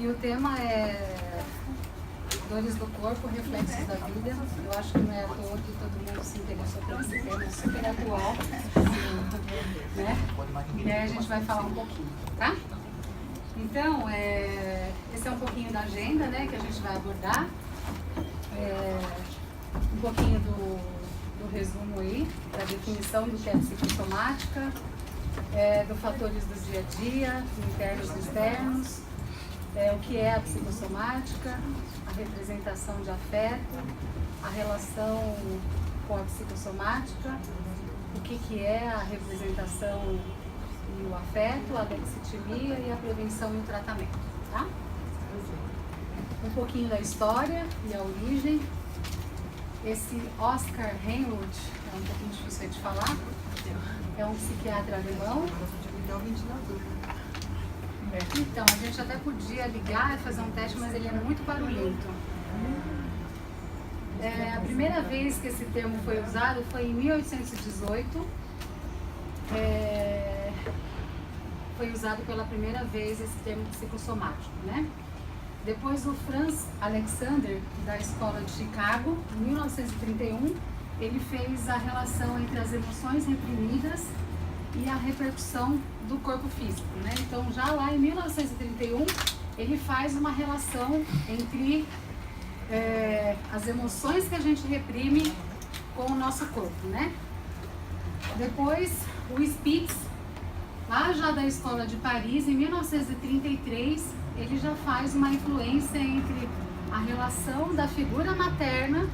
E o tema é Dores do Corpo, Reflexos da Vida. Eu acho que não é à toa que todo mundo se interessou por esse tema super atual, né? E aí a gente vai falar um pouquinho, tá? Então, esse é um pouquinho da agenda, né, que a gente vai abordar. Um pouquinho do resumo aí, da definição do que é psicossomática, dos fatores do dia a dia, internos e externos, o que é a psicossomática, a representação de afeto, a relação com a psicossomática, o que é a representação e o afeto, a lexitimia e a prevenção e o tratamento, tá? Um pouquinho da história e a origem. Esse Oscar Henroth, é um pouquinho difícil de falar, é um psiquiatra alemão. Então, a gente até podia ligar e fazer um teste, mas ele é muito barulhento. A primeira vez que esse termo foi usado foi em 1818. Foi usado pela primeira vez esse termo psicossomático, né? Depois o Franz Alexander, da Escola de Chicago, em 1931, ele fez a relação entre as emoções reprimidas e a repercussão do corpo físico, né? Então, já lá em 1931, ele faz uma relação entre as emoções que a gente reprime com o nosso corpo, né? Depois, o Spitz, lá já da Escola de Paris, em 1933, ele já faz uma influência entre a relação da figura materna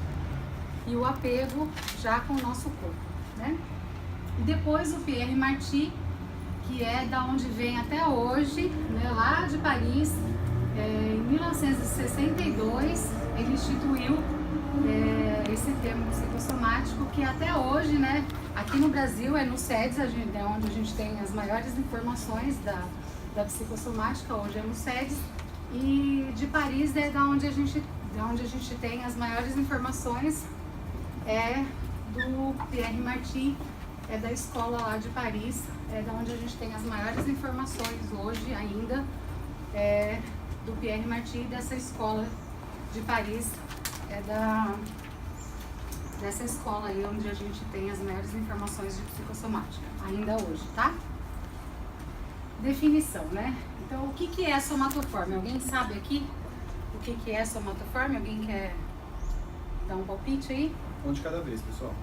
e o apego já com o nosso corpo, né? E depois o Pierre Marty, que é da onde vem até hoje, né, lá de Paris, em 1962, ele instituiu esse termo psicossomático, que até hoje, né, aqui no Brasil é no SEDES, é onde a gente tem as maiores informações da psicossomática, hoje é no SEDES, e de Paris é da onde a gente tem as maiores informações, do Pierre Marty, da escola lá de Paris, da onde a gente tem as maiores informações hoje ainda, do Pierre Marty, dessa escola de Paris, dessa escola aí onde a gente tem as maiores informações de psicossomática, ainda hoje, tá? Definição, né? Então, o que é somatoforme? Alguém sabe aqui o que é somatoforme? Alguém quer dar um palpite aí? Um de cada vez, pessoal.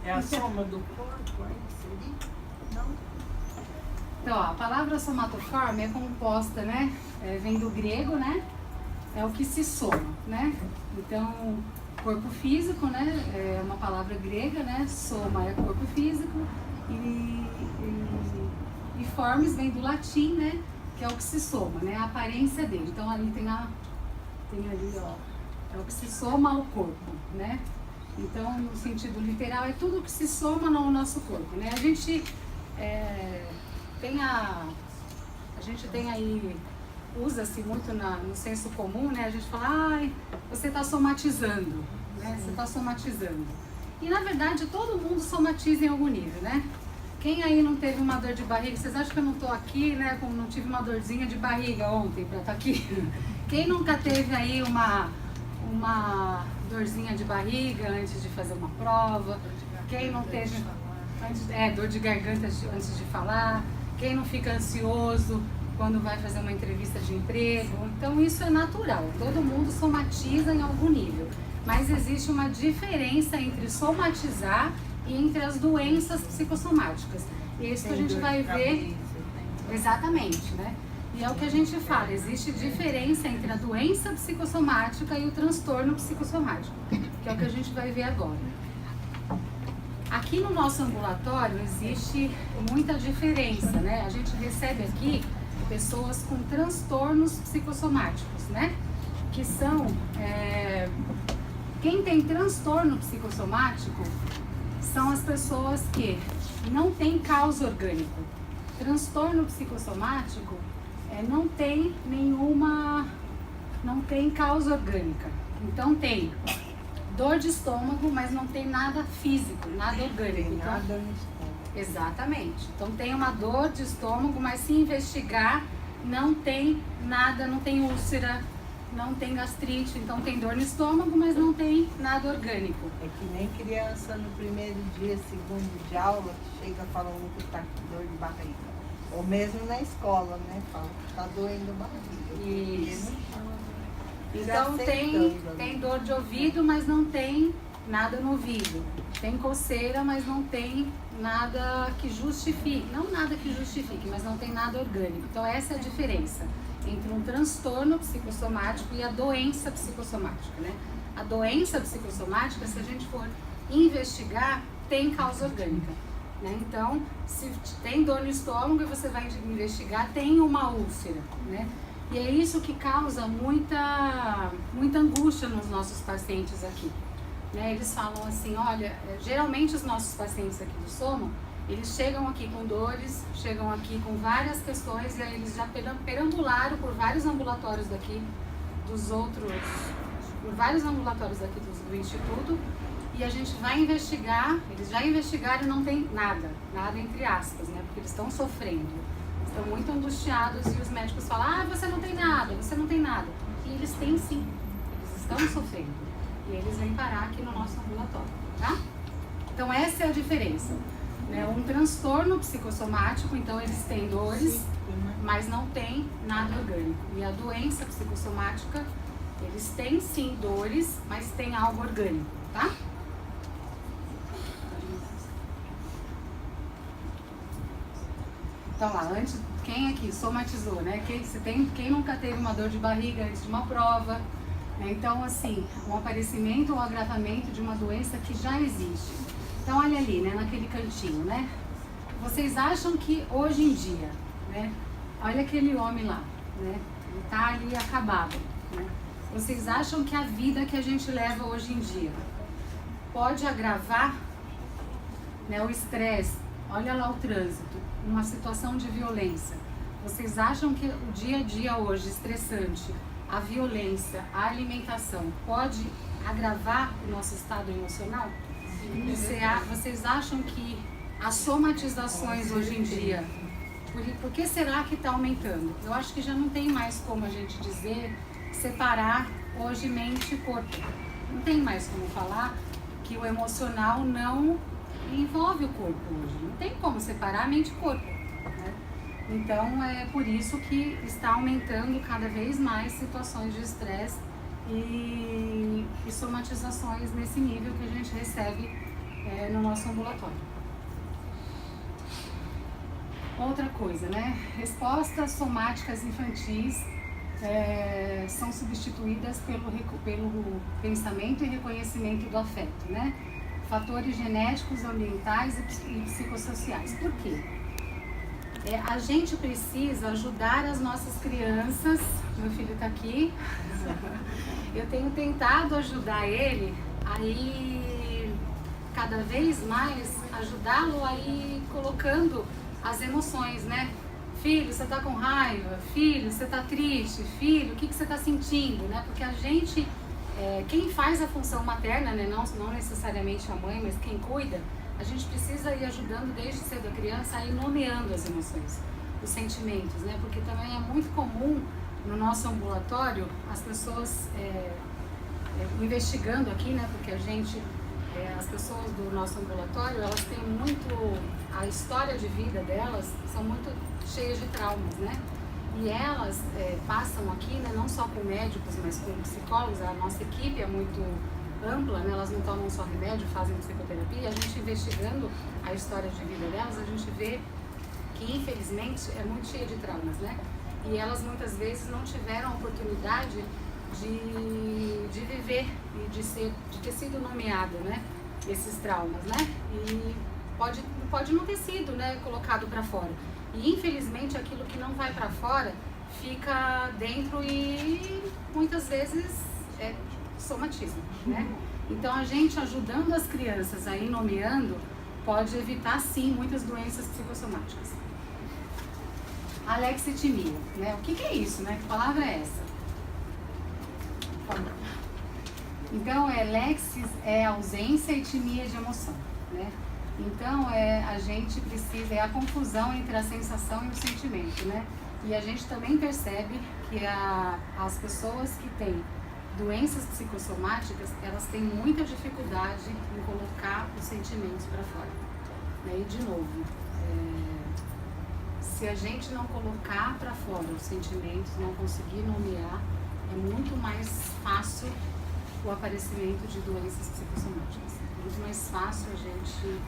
É a soma do corpo, seria? Não? Então, ó, a palavra somatoforme é composta, né? Vem do grego, né? É o que se soma, né? Então, corpo físico, né? É uma palavra grega, né? Soma é corpo físico e formes vem do latim, né? Que é o que se soma, né? A aparência dele. Então, ali tem ali, ó, é o que se soma ao corpo, né? Então, no sentido literal, é tudo que se soma no nosso corpo, né? A gente tem aí, usa-se muito no senso comum, né? A gente fala, ai, você está somatizando, né? Você está somatizando. E, na verdade, todo mundo somatiza em algum nível, né? Quem aí não teve uma dor de barriga? Vocês acham que eu não estou aqui, né? Como não tive uma dorzinha de barriga ontem para estar aqui? Quem nunca teve aí uma dorzinha de barriga antes de fazer uma prova? Quem não teve dor de garganta antes de falar? Quem não fica ansioso quando vai fazer uma entrevista de emprego? Então isso é natural, todo mundo somatiza em algum nível, mas existe uma diferença entre somatizar e entre as doenças psicossomáticas. E é isso que a gente vai ver exatamente, né? E é o que a gente fala, existe diferença entre a doença psicossomática e o transtorno psicossomático, que é o que a gente vai ver agora. Aqui no nosso ambulatório existe muita diferença, né? A gente recebe aqui pessoas com transtornos psicossomáticos, né? Que são, quem tem transtorno psicossomático são as pessoas que não têm causa orgânico. Transtorno psicossomático não tem causa orgânica. Então tem dor de estômago, mas não tem nada físico, nada orgânico. Então, nada no estômago. exatamente. Então tem uma dor de estômago, mas se investigar não tem nada, não tem úlcera, não tem gastrite, então tem dor no estômago, mas não tem nada orgânico. É que nem criança no primeiro dia, segundo de aula, que chega falando que tá com dor de barriga. Ou mesmo na escola, né? Fala que tá doendo a barriga. Isso. Então tem dor de ouvido, mas não tem nada no ouvido. Tem coceira, mas não tem nada que justifique. Não nada que justifique, mas não tem nada orgânico. Então essa é a diferença entre um transtorno psicossomático e a doença psicossomática, né? A doença psicossomática, se a gente for investigar, tem causa orgânica, né? Então, se tem dor no estômago e você vai investigar, tem uma úlcera, né? E é isso que causa muita angústia nos nossos pacientes aqui, né? Eles falam assim, olha, geralmente os nossos pacientes aqui do Soma, eles chegam aqui com dores, chegam aqui com várias questões e aí eles já perambularam por vários ambulatórios daqui por vários ambulatórios daqui do Instituto e a gente vai investigar, eles já investigaram e não tem nada entre aspas, né? Porque eles estão sofrendo, estão muito angustiados e os médicos falam, ah, você não tem nada. E eles têm sim, eles estão sofrendo e eles vêm parar aqui no nosso ambulatório, tá? Então essa é a diferença. Um transtorno psicossomático, então eles têm dores, mas não tem nada orgânico. E a doença psicossomática, eles têm sim dores, mas tem algo orgânico, tá? Então lá, antes, quem aqui somatizou, né? Quem nunca teve uma dor de barriga antes de uma prova? Né? Então, assim, um aparecimento ou agravamento de uma doença que já existe. Então, olha ali, né, naquele cantinho, né? Vocês acham que hoje em dia, né? Olha aquele homem lá, né? Ele tá ali acabado, né? Vocês acham que a vida que a gente leva hoje em dia pode agravar, né, o estresse? Olha lá o trânsito, uma situação de violência. Vocês acham que o dia a dia hoje estressante, a violência, a alimentação pode agravar o nosso estado emocional? Vocês acham que as somatizações hoje em dia, por que será que está aumentando? Eu acho que já não tem mais como a gente dizer, separar hoje mente e corpo. Não tem mais como falar que o emocional não envolve o corpo hoje. Não tem como separar mente e corpo, né? Então é por isso que está aumentando cada vez mais situações de estresse e somatizações nesse nível que a gente recebe no nosso ambulatório. Outra coisa, né? Respostas somáticas infantis são substituídas pelo pensamento e reconhecimento do afeto, né? Fatores genéticos, ambientais e psicossociais. Por quê? A gente precisa ajudar as nossas crianças. Meu filho está aqui. Eu tenho tentado ajudar ele aí cada vez mais, ajudá-lo aí colocando as emoções, né? Filho, você está com raiva? Filho, você está triste? Filho, o que você está sentindo? Né? Porque a gente, quem faz a função materna, né? não necessariamente a mãe, mas quem cuida, a gente precisa ir ajudando desde cedo a criança a ir nomeando as emoções, os sentimentos, né? Porque também é muito comum no nosso ambulatório as pessoas investigando aqui, né? Porque as pessoas do nosso ambulatório, elas têm muito, a história de vida delas são muito cheias de traumas, né? E elas passam aqui, né? Não só com médicos, mas com psicólogos. A nossa equipe é muito ampla, né? Elas não tomam só remédio, fazem psicoterapia. A gente investigando a história de vida delas, a gente vê que infelizmente é muito cheia de traumas, né? E elas muitas vezes não tiveram a oportunidade de viver e de ter sido nomeada, né? Esses traumas, né? E pode não ter sido, né, colocado para fora. E infelizmente aquilo que não vai para fora fica dentro e muitas vezes é somatismo, né? Então a gente ajudando as crianças a ir nomeando pode evitar sim muitas doenças psicossomáticas. Alexitimia, né? O que é isso, né? Que palavra é essa? Então lexis é ausência e timia de emoção, né? Então a gente precisa, a confusão entre a sensação e o sentimento, né? E a gente também percebe que as pessoas que têm doenças psicossomáticas, elas têm muita dificuldade em colocar os sentimentos para fora. E de novo, se a gente não colocar para fora os sentimentos, não conseguir nomear, é muito mais fácil o aparecimento de doenças psicossomáticas. É muito mais fácil a gente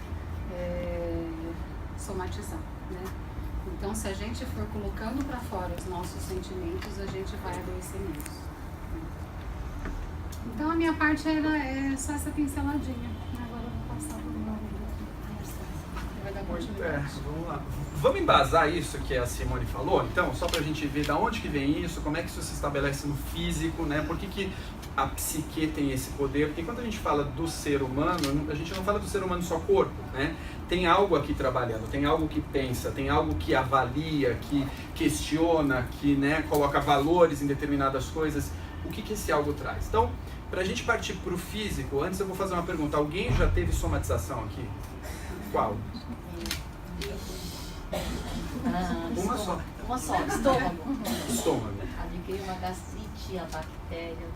somatizar, né? Então, se a gente for colocando para fora os nossos sentimentos, a gente vai adoecer menos. Então, a minha parte é só essa pinceladinha. Agora eu vou passar para o meu amigo. Vai dar vamos lá. Vamos embasar isso que a Simone falou, então, só para a gente ver de onde que vem isso, como é que isso se estabelece no físico, né? Por que a psique tem esse poder? Porque quando a gente fala do ser humano, a gente não fala do ser humano só corpo, né? Tem algo aqui trabalhando, tem algo que pensa, tem algo que avalia, que questiona, que, né, coloca valores em determinadas coisas. O que esse algo traz? Então, para a gente partir para o físico, antes eu vou fazer uma pergunta. Alguém já teve somatização aqui? Qual? Uma só. Uma só, estômago. Estômago. Adquiri uma gastrite, a bactéria.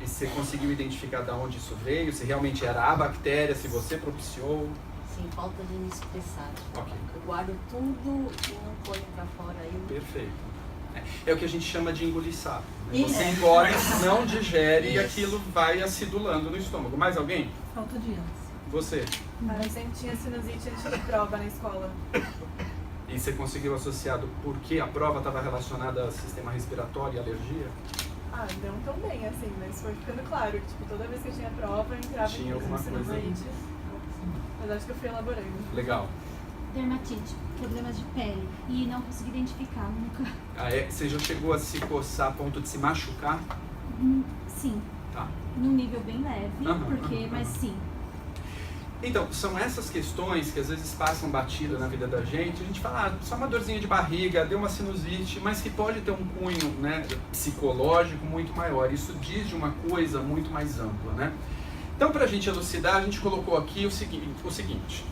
E você conseguiu identificar de onde isso veio? Se realmente era a bactéria, se você propiciou? Sim, falta de me expressar. Ok. Eu guardo tudo e não ponho pra fora. Perfeito. É o que a gente chama de engolir sapo. Você engole, não digere e aquilo vai acidulando no estômago. Mais alguém? Falta de ânsia. Você? Eu sempre tinha sinusite antes de prova na escola. E você conseguiu associar do porquê a prova estava relacionada ao sistema respiratório e alergia? Ah, não tão bem assim, mas foi ficando claro que tipo, toda vez que eu tinha prova, eu entrava Tinha em alguma sinusite. Mas acho que eu fui elaborando. Legal. Dermatite, problemas de pele, e não consegui identificar nunca. Você já chegou a se coçar a ponto de se machucar? Sim. Tá. Num nível bem leve, mas sim. Então, são essas questões que às vezes passam batida na vida da gente. A gente fala, só uma dorzinha de barriga, deu uma sinusite, mas que pode ter um cunho, né, psicológico muito maior. Isso diz de uma coisa muito mais ampla, né? Então, para a gente elucidar, a gente colocou aqui o seguinte.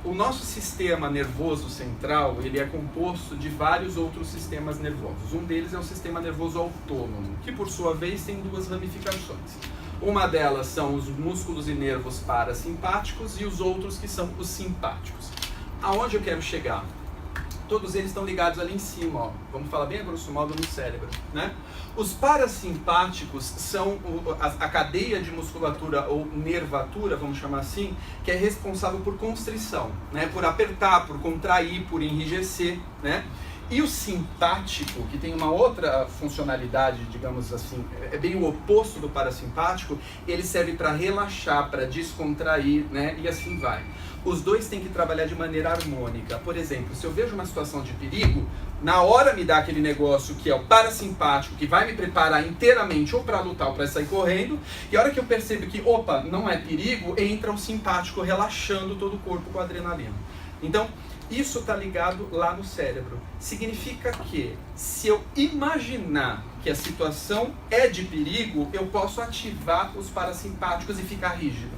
O nosso sistema nervoso central, ele é composto de vários outros sistemas nervosos. Um deles é o sistema nervoso autônomo, que por sua vez tem duas ramificações. Uma delas são os músculos e nervos parasimpáticos e os outros que são os simpáticos. Aonde eu quero chegar? Todos eles estão ligados ali em cima, ó. Vamos falar bem a grosso modo no cérebro, né? Os parasimpáticos são a cadeia de musculatura ou nervatura, vamos chamar assim, que é responsável por constrição, né? Por apertar, por contrair, por enrijecer, né? E o simpático, que tem uma outra funcionalidade, digamos assim, é bem o oposto do parasimpático, ele serve para relaxar, para descontrair, né? E assim vai. Os dois têm que trabalhar de maneira harmônica. Por exemplo, se eu vejo uma situação de perigo, na hora me dá aquele negócio que é o parasimpático, que vai me preparar inteiramente ou para lutar ou para sair correndo, e a hora que eu percebo que, opa, não é perigo, entra o simpático relaxando todo o corpo com a adrenalina. Então, isso está ligado lá no cérebro. Significa que, se eu imaginar que a situação é de perigo, eu posso ativar os parasimpáticos e ficar rígido.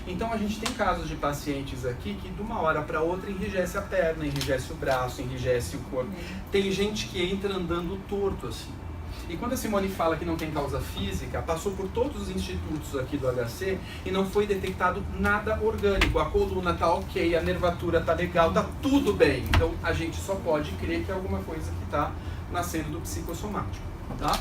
Então a gente tem casos de pacientes aqui que de uma hora para outra enrijece a perna, enrijece o braço, enrijece o corpo. Tem gente que entra andando torto assim. E quando a Simone fala que não tem causa física, passou por todos os institutos aqui do HC e não foi detectado nada orgânico. A coluna tá ok, a nervatura tá legal, tá tudo bem. Então a gente só pode crer que é alguma coisa que tá nascendo do psicossomático, tá?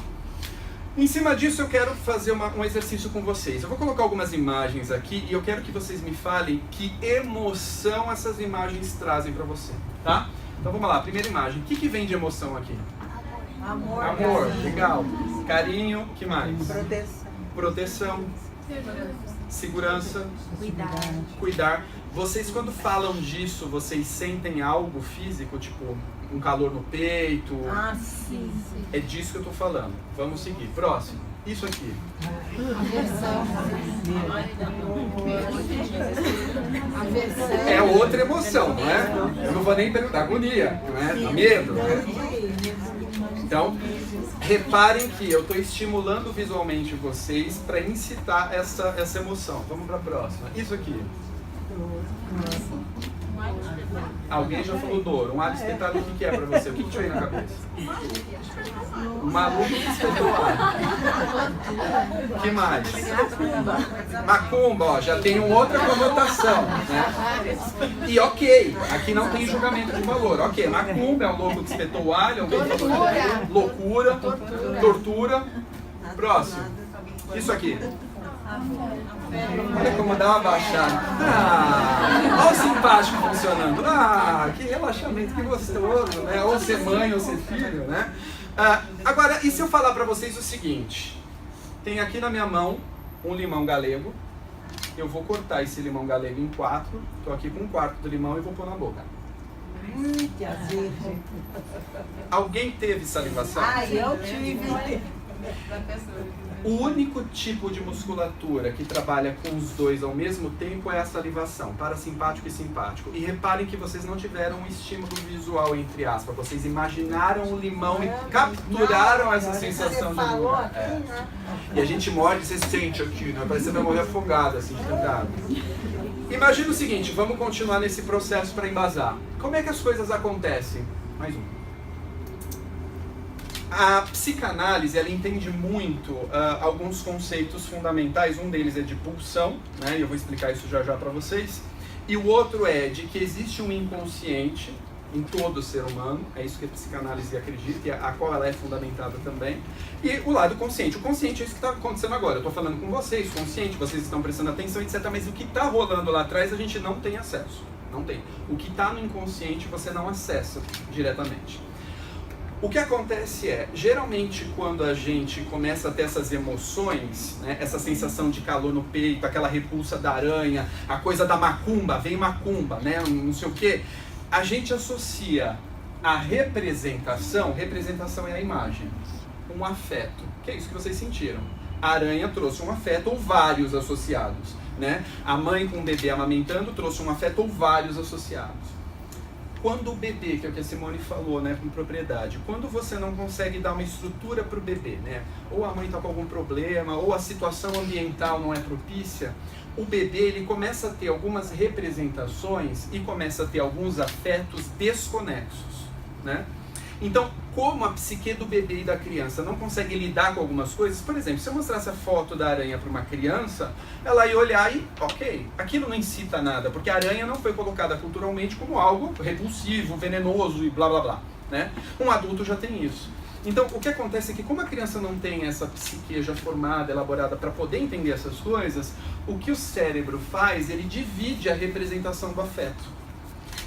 Em cima disso eu quero fazer um exercício com vocês. Eu vou colocar algumas imagens aqui e eu quero que vocês me falem que emoção essas imagens trazem para você, tá? Então vamos lá, primeira imagem. O que vem de emoção aqui? Amor. Amor, legal. Carinho, que mais? Proteção. Proteção. Segurança. Cuidar. Vocês quando falam disso, vocês sentem algo físico, tipo um calor no peito? Ah, sim. É disso que eu tô falando. Vamos seguir. Próximo. Isso aqui. É outra emoção, não é? Eu não vou nem perguntar. Agonia, não é? Medo. Então, reparem que eu estou estimulando visualmente vocês para incitar essa emoção. Vamos para a próxima. Isso aqui. Alguém já falou Douro. Um alho espetado, o que é pra você? O que te vem na cabeça? Um maluco que espetou alho. Que mais? Macumba, ó, já tem uma outra conotação, né? E ok, aqui não tem julgamento de valor. Ok, macumba é um louco que espetou o alho. Loucura. Tortura. Próximo. Isso aqui. Olha como dá uma baixada. Olha o simpático funcionando. Que relaxamento, que gostoso, né? Ou ser mãe ou ser filho, né? Agora, e se eu falar pra vocês o seguinte? Tem aqui na minha mão um limão galego. Eu vou cortar esse limão galego em 4. Tô aqui com 1/4 do limão e vou pôr na boca. Que azeite. Alguém teve salivação? Eu tive. O único tipo de musculatura que trabalha com os dois ao mesmo tempo é a salivação, parasimpático e simpático. E reparem que vocês não tiveram um estímulo visual, entre aspas. Vocês imaginaram o limão e capturaram essa sensação de dor. E a gente morde e você sente aqui, né? Parece que você vai morrer afogado, assim, trancado. Imagina o seguinte, vamos continuar nesse processo para embasar. Como é que as coisas acontecem? Mais um. A psicanálise, ela entende muito alguns conceitos fundamentais. Um deles é de pulsão, né? E eu vou explicar isso já já para vocês. E o outro é de que existe um inconsciente em todo ser humano. É isso que a psicanálise acredita e a qual ela é fundamentada também. E o lado consciente. O consciente é isso que está acontecendo agora. Eu estou falando com vocês, consciente, vocês estão prestando atenção, etc. Mas o que está rolando lá atrás a gente não tem acesso. Não tem. O que está no inconsciente você não acessa diretamente. O que acontece é, geralmente quando a gente começa a ter essas emoções, né, essa sensação de calor no peito, aquela repulsa da aranha, a coisa da macumba, vem macumba, né, não sei o quê, a gente associa a representação é a imagem, um afeto, que é isso que vocês sentiram. A aranha trouxe um afeto ou vários associados, né? A mãe com o bebê amamentando trouxe um afeto ou vários associados. Quando o bebê, que é o que a Simone falou, né, com propriedade, quando você não consegue dar uma estrutura para o bebê, né, ou a mãe está com algum problema, ou a situação ambiental não é propícia, o bebê ele começa a ter algumas representações e começa a ter alguns afetos desconexos, né? Então, como a psique do bebê e da criança não consegue lidar com algumas coisas, por exemplo, se eu mostrasse a foto da aranha para uma criança, ela ia olhar e, ok, aquilo não incita nada, porque a aranha não foi colocada culturalmente como algo repulsivo, venenoso e blá blá blá, né? Um adulto já tem isso. Então, o que acontece é que como a criança não tem essa psique já formada, elaborada para poder entender essas coisas, o que o cérebro faz, ele divide a representação do afeto.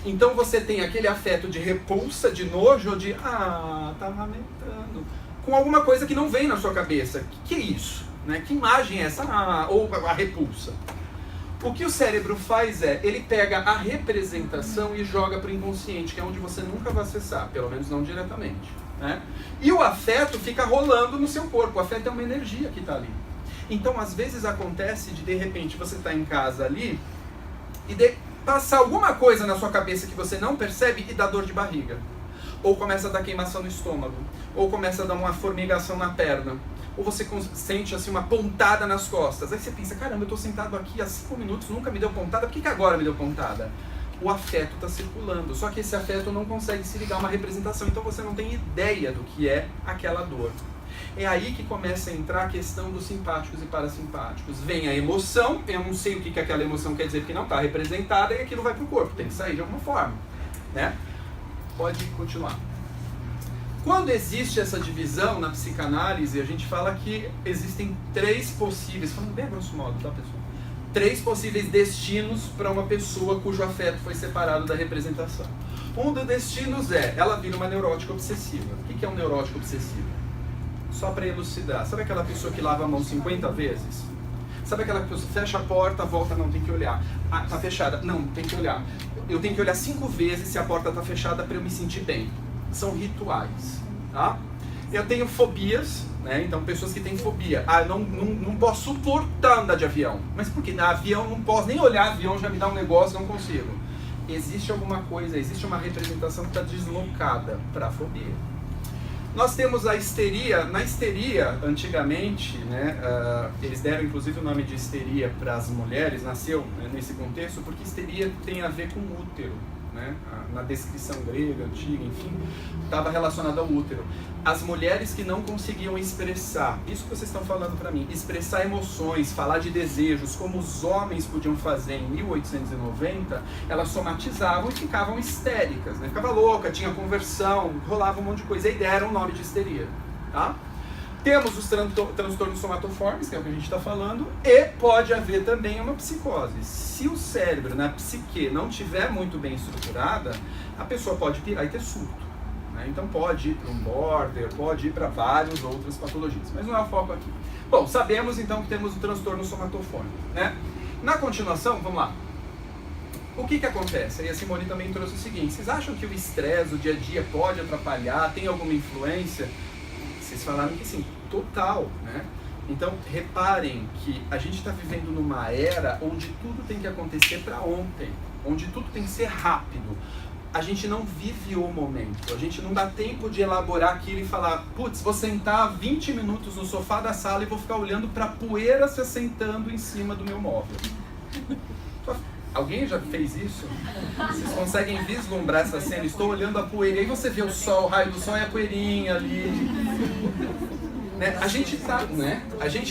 Então você tem aquele afeto de repulsa, de nojo, ou de, tá amamentando, com alguma coisa que não vem na sua cabeça. Que é isso? Né? Que imagem é essa? Ou a repulsa. O que o cérebro faz é, ele pega a representação e joga para o inconsciente, que é onde você nunca vai acessar, pelo menos não diretamente. Né? E o afeto fica rolando no seu corpo. O afeto é uma energia que está ali. Então, às vezes acontece de repente, você está em casa ali e passar alguma coisa na sua cabeça que você não percebe e dá dor de barriga. Ou começa a dar queimação no estômago. Ou começa a dar uma formigação na perna. Ou você sente assim uma pontada nas costas. Aí você pensa, caramba, eu estou sentado aqui há 5 minutos, nunca me deu pontada, por que agora me deu pontada? O afeto está circulando, só que esse afeto não consegue se ligar a uma representação, então você não tem ideia do que é aquela dor. É aí que começa a entrar a questão dos simpáticos e parasimpáticos. Vem a emoção, eu não sei o que aquela emoção quer dizer, porque não está representada, e aquilo vai para o corpo, tem que sair de alguma forma. Né? Pode continuar. Quando existe essa divisão na psicanálise, a gente fala que existem 3 possíveis, falando bem a grosso modo, tá, pessoal? 3 possíveis destinos para uma pessoa cujo afeto foi separado da representação. Um dos destinos é, ela vira uma neurótica obsessiva. O que é um neurótico obsessivo? Só para elucidar, sabe aquela pessoa que lava a mão 50 vezes? Sabe aquela pessoa que fecha a porta, volta, não, tem que olhar. Tá fechada, não, tem que olhar. Eu tenho que olhar 5 vezes se a porta tá fechada para eu me sentir bem. São rituais, tá? Eu tenho fobias, né? Então pessoas que têm fobia. Não posso suportar andar de avião. Mas por quê? Na avião não posso nem olhar avião, já me dá um negócio, não consigo. Existe alguma coisa, existe uma representação que está deslocada para a fobia. Nós temos a histeria. Na histeria, antigamente, né, eles deram inclusive o nome de histeria para as mulheres, nasceu, né, nesse contexto, porque histeria tem a ver com útero. Né? Na descrição grega, antiga, enfim, estava relacionado ao útero. As mulheres que não conseguiam expressar, isso que vocês estão falando para mim, expressar emoções, falar de desejos, como os homens podiam fazer em 1890, elas somatizavam e ficavam histéricas, né? Ficava louca, tinha conversão, rolava um monte de coisa, e deram o nome de histeria. Tá? Temos os transtornos somatoformes, que é o que a gente está falando, e pode haver também uma psicose. Se o cérebro, na psique, não estiver muito bem estruturada, a pessoa pode pirar e ter surto. Né? Então pode ir para um border, pode ir para várias outras patologias, mas não é o foco aqui. Bom, sabemos então que temos o transtorno somatoforme. Né? Na continuação, vamos lá. O que acontece? Aí a Simone também trouxe o seguinte: vocês acham que o estresse, o dia a dia, pode atrapalhar, tem alguma influência? Vocês falaram que sim, total, né? Então, reparem que a gente está vivendo numa era onde tudo tem que acontecer para ontem, onde tudo tem que ser rápido. A gente não vive o momento, a gente não dá tempo de elaborar aquilo e falar, putz, vou sentar 20 minutos no sofá da sala e vou ficar olhando para a poeira se assentando em cima do meu móvel. Alguém já fez isso? Vocês conseguem vislumbrar essa cena? Estou olhando a poeira, e aí você vê o sol, o raio do sol e a poeirinha ali. Né? A gente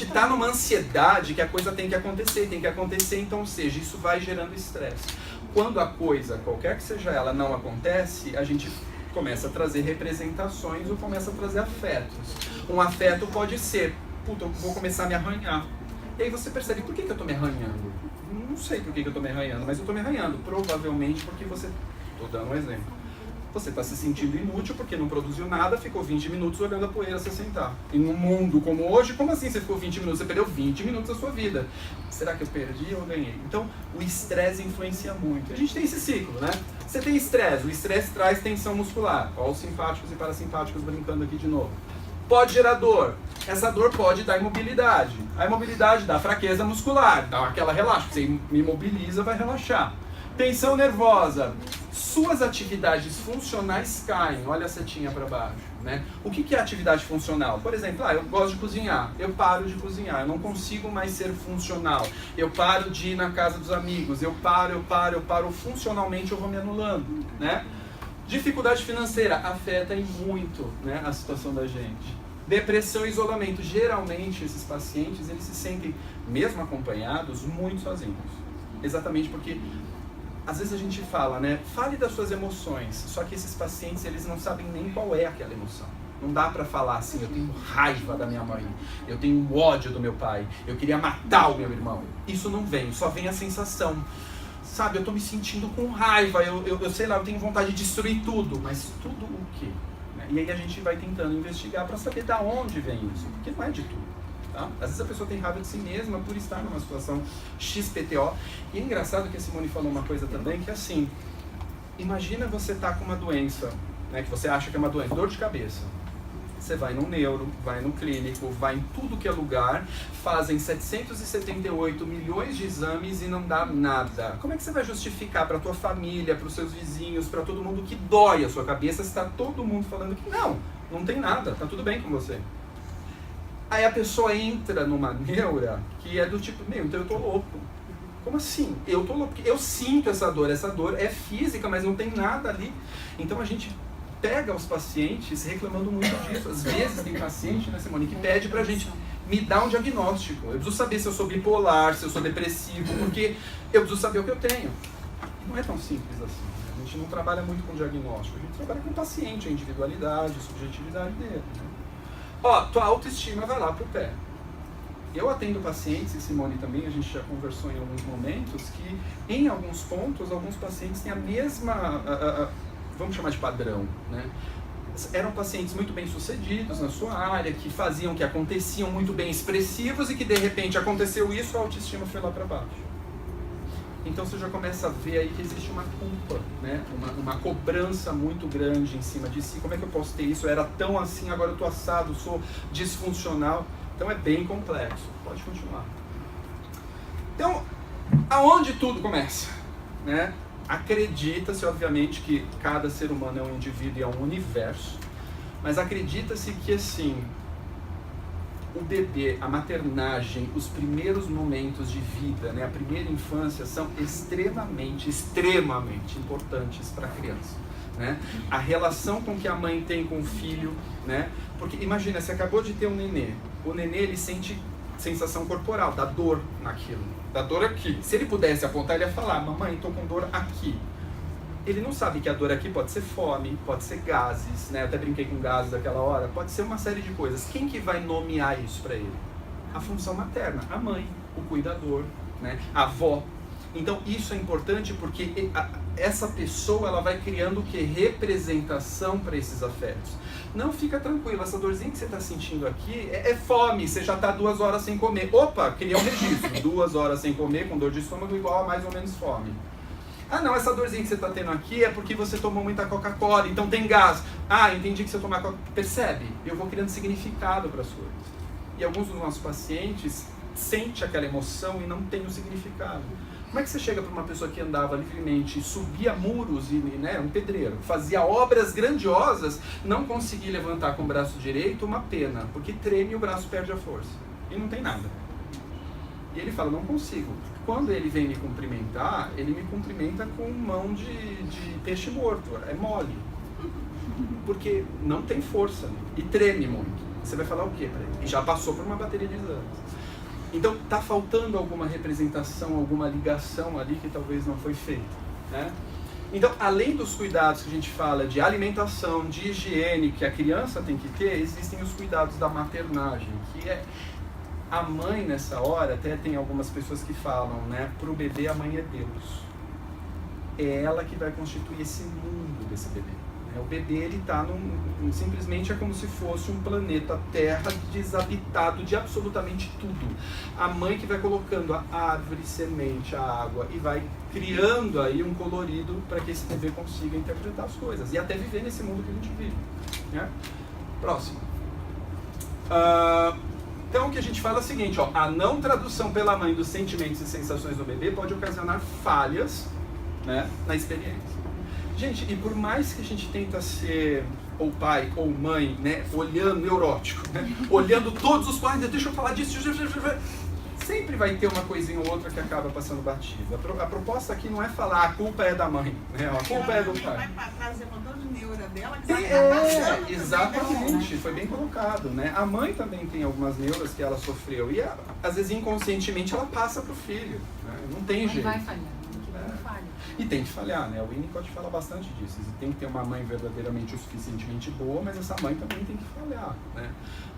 tá numa ansiedade que a coisa tem que acontecer, então, ou seja, isso vai gerando estresse. Quando a coisa, qualquer que seja ela, não acontece, a gente começa a trazer representações ou começa a trazer afetos. Um afeto pode ser, puta, eu vou começar a me arranhar. E aí você percebe, por que eu tô me arranhando? Não sei por que eu tô me arranhando, mas eu tô me arranhando. Provavelmente porque você... Tô dando um exemplo. Você está se sentindo inútil porque não produziu nada, ficou 20 minutos olhando a poeira se sentar. E num mundo como hoje, como assim você ficou 20 minutos? Você perdeu 20 minutos da sua vida. Será que eu perdi ou ganhei? Então, o estresse influencia muito. A gente tem esse ciclo, né? Você tem estresse, o estresse traz tensão muscular. Olha os simpáticos e parasimpáticos brincando aqui de novo. Pode gerar dor. Essa dor pode dar imobilidade. A imobilidade dá fraqueza muscular, dá aquela relaxa. Você imobiliza, vai relaxar. Tensão nervosa. Suas atividades funcionais caem. Olha a setinha para baixo. Né? O que é atividade funcional? Por exemplo, eu gosto de cozinhar. Eu paro de cozinhar. Eu não consigo mais ser funcional. Eu paro de ir na casa dos amigos. Eu paro. Funcionalmente eu vou me anulando. Né? Dificuldade financeira afeta muito, né, a situação da gente. Depressão e isolamento. Geralmente esses pacientes, eles se sentem, mesmo acompanhados, muito sozinhos. Exatamente porque, às vezes a gente fala, né, fale das suas emoções, só que esses pacientes, eles não sabem nem qual é aquela emoção. Não dá pra falar assim, eu tenho raiva da minha mãe, eu tenho ódio do meu pai, eu queria matar o meu irmão. Isso não vem, só vem a sensação. Sabe, eu tô me sentindo com raiva, eu sei lá, eu tenho vontade de destruir tudo, mas tudo o quê? E aí a gente vai tentando investigar para saber de onde vem isso, porque não é de tudo. Tá? Às vezes a pessoa tem raiva de si mesma por estar numa situação XPTO. E é engraçado que a Simone falou uma coisa também, que é assim, imagina você tá com uma doença, né, que você acha que é uma doença, dor de cabeça. Você vai no neuro, vai no clínico, vai em tudo que é lugar, fazem 778 milhões de exames e não dá nada. Como é que você vai justificar para a tua família, para os seus vizinhos, para todo mundo que dói a sua cabeça, se está todo mundo falando que não tem nada, tá tudo bem com você? Aí a pessoa entra numa neura que é do tipo, então eu tô louco. Como assim? Eu tô louco, porque eu sinto essa dor é física, mas não tem nada ali. Então a gente pega os pacientes reclamando muito disso. Às vezes tem paciente, né, Simone, que pede pra gente me dar um diagnóstico. Eu preciso saber se eu sou bipolar, se eu sou depressivo, porque eu preciso saber o que eu tenho. E não é tão simples assim. A gente não trabalha muito com diagnóstico, a gente trabalha com o paciente, a individualidade, a subjetividade dele. Né? Ó, tua autoestima vai lá pro pé. Eu atendo pacientes, e Simone também, a gente já conversou em alguns momentos, que em alguns pontos, alguns pacientes têm a mesma... vamos chamar de padrão, né? Eram pacientes muito bem sucedidos na sua área, que faziam, que aconteciam muito bem expressivos e que de repente aconteceu isso, a autoestima foi lá para baixo. Então você já começa a ver aí que existe uma culpa, né? Uma cobrança muito grande em cima de si. Como é que eu posso ter isso? Eu era tão assim, agora eu tô assado, sou disfuncional. Então é bem complexo. Pode continuar. Então, aonde tudo começa, né? Acredita-se, obviamente, que cada ser humano é um indivíduo e é um universo. Mas acredita-se que, assim, o bebê, a maternagem, os primeiros momentos de vida, né, a primeira infância, são extremamente importantes para a criança, né? A relação com que a mãe tem com o filho, né? Porque imagina, você acabou de ter um nenê. O nenê, ele sente sensação corporal, dá dor naquilo, dá dor aqui. Se ele pudesse apontar, ele ia falar: mamãe, tô com dor aqui. Ele não sabe que a dor aqui pode ser fome, pode ser gases, né? Eu até brinquei com gases daquela hora, pode ser uma série de coisas. Quem que vai nomear isso para ele? A função materna, a mãe, o cuidador, né? A avó. Então isso é importante porque essa pessoa, ela vai criando o que? Representação para esses afetos. Não, fica tranquilo, essa dorzinha que você está sentindo aqui é fome, você já está 2 horas sem comer. Opa, cria um registro, 2 horas sem comer com dor de estômago igual a mais ou menos fome. Ah não, essa dorzinha que você está tendo aqui é porque você tomou muita Coca-Cola, então tem gás. Ah, entendi que você tomar Coca-Cola. Percebe? Eu vou criando significado para as coisas. E alguns dos nossos pacientes sentem aquela emoção e não tem o significado. Como é que você chega para uma pessoa que andava livremente, subia muros, e, né, um pedreiro, fazia obras grandiosas, não conseguir levantar com o braço direito, uma pena, porque treme e o braço perde a força. E não tem nada. E ele fala: não consigo. Quando ele vem me cumprimentar, ele me cumprimenta com mão de peixe morto, é mole. Porque não tem força e treme muito. Você vai falar o quê para ele? E já passou por uma bateria de exames. Então está faltando alguma representação, alguma ligação ali que talvez não foi feita, né? Então, além dos cuidados que a gente fala de alimentação, de higiene, que a criança tem que ter, existem os cuidados da maternagem, que é a mãe nessa hora. Até tem algumas pessoas que falam, né, para o bebê a mãe é Deus. É ela que vai constituir esse mundo desse bebê. O bebê, ele está simplesmente é como se fosse um planeta Terra desabitado de absolutamente tudo. A mãe que vai colocando a árvore, semente, a água e vai criando aí um colorido para que esse bebê consiga interpretar as coisas e até viver nesse mundo que a gente vive, né? Próximo. Então o que a gente fala é o seguinte, ó, a não tradução pela mãe dos sentimentos e sensações do bebê pode ocasionar falhas, né, na experiência. Gente, e por mais que a gente tenta ser ou pai ou mãe, né, olhando, neurótico, né, olhando todos os quadros, deixa eu falar disso, sempre vai ter uma coisinha ou outra que acaba passando batida. A proposta aqui não é falar a culpa é da mãe, né, a culpa é do pai. Vai para trás e mandou de neura dela que vai Exatamente, foi bem colocado, né? A mãe também tem algumas neuras que ela sofreu e às vezes inconscientemente ela passa pro filho, né? Não tem jeito. Vai falhar. Falha. E tem que falhar, né? O Winnicott fala bastante disso. Você tem que ter uma mãe verdadeiramente o suficientemente boa, mas essa mãe também tem que falhar, né?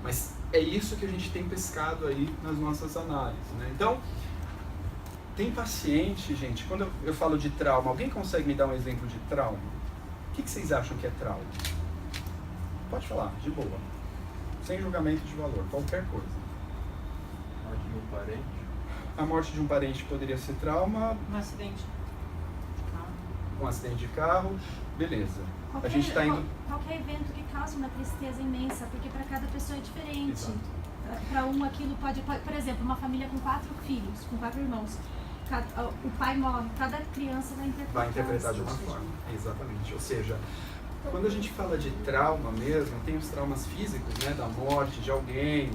Mas é isso que a gente tem pescado aí nas nossas análises, né? Então, tem paciente, gente, quando eu falo de trauma, alguém consegue me dar um exemplo de trauma? O que vocês acham que é trauma? Pode falar, de boa. Sem julgamento de valor, qualquer coisa. Morte de um parente. A morte de um parente poderia ser trauma. Um acidente de carro. Um acidente de carro, beleza. Qualquer, A gente está indo... qualquer evento que cause uma tristeza imensa, porque para cada pessoa é diferente. Exato. Para um aquilo pode, por exemplo, uma família com 4 filhos, com 4 irmãos. O pai morre, cada criança vai interpretar de uma forma. Exatamente. Ou seja, quando a gente fala de trauma mesmo, tem os traumas físicos, né, da morte de alguém,